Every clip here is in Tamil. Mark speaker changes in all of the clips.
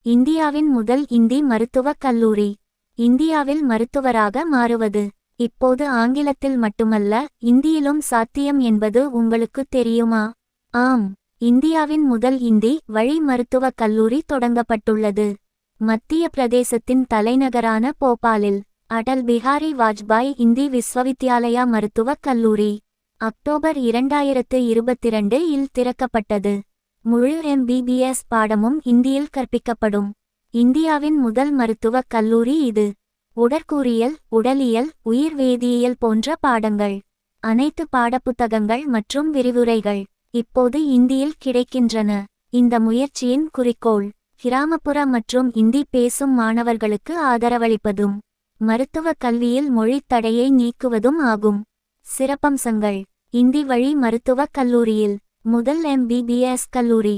Speaker 1: இந்தியாவின் முதல் இந்தி மருத்துவக் கல்லூரி. இந்தியாவில் மருத்துவராக மாறுவது இப்போது ஆங்கிலத்தில் மட்டுமல்ல, இந்தியிலும் சாத்தியம் என்பது உங்களுக்குத் தெரியுமா? ஆம், இந்தியாவின் முதல் இந்தி வழி மருத்துவக் கல்லூரி தொடங்கப்பட்டுள்ளது. மத்திய பிரதேசத்தின் தலைநகரான போபாலில் அடல் பிஹாரி வாஜ்பாய் இந்தி விஸ்வவித்யாலயா மருத்துவக் கல்லூரி அக்டோபர் 2022 இல் திறக்கப்பட்டது. முழு MBBS பாடமும் இந்தியில் கற்பிக்கப்படும். இந்தியாவின் முதல் மருத்துவக் கல்லூரி இது. உடற்கூறியல், உடலியல், உயிர் வேதியியல் போன்ற பாடங்கள், அனைத்து பாடப்புத்தகங்கள் மற்றும் விரிவுரைகள் இப்போது இந்தியில் கிடைக்கின்றன. இந்த முயற்சியின் குறிக்கோள் கிராமப்புற மற்றும் இந்தி பேசும் மாணவர்களுக்கு ஆதரவளிப்பதும் மருத்துவக் கல்வியில் மொழித் தடையை நீக்குவதும் ஆகும். சிறப்பம்சங்கள்: இந்தி வழி மருத்துவக் கல்லூரியில் முதல் MBBS கல்லூரி.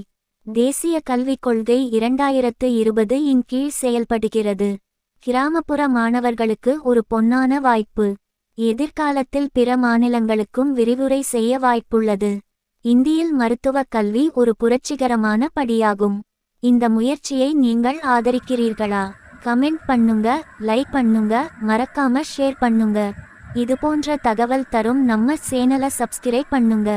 Speaker 1: தேசிய கல்விக் கொள்கை 2020 இன் கீழ் செயல்படுகிறது. கிராமப்புற மாணவர்களுக்கு ஒரு பொன்னான வாய்ப்பு. எதிர்காலத்தில் பிற மாநிலங்களுக்கும் விரிவுரை செய்ய வாய்ப்புள்ளது. இந்தியில் மருத்துவக் கல்வி ஒரு புரட்சிகரமான படியாகும். இந்த முயற்சியை நீங்கள் ஆதரிக்கிறீர்களா? கமெண்ட் பண்ணுங்க, லைக் பண்ணுங்க, மறக்காம ஷேர் பண்ணுங்க. இதுபோன்ற தகவல் தரும் நம்ம சேனலை சப்ஸ்கிரைப் பண்ணுங்க.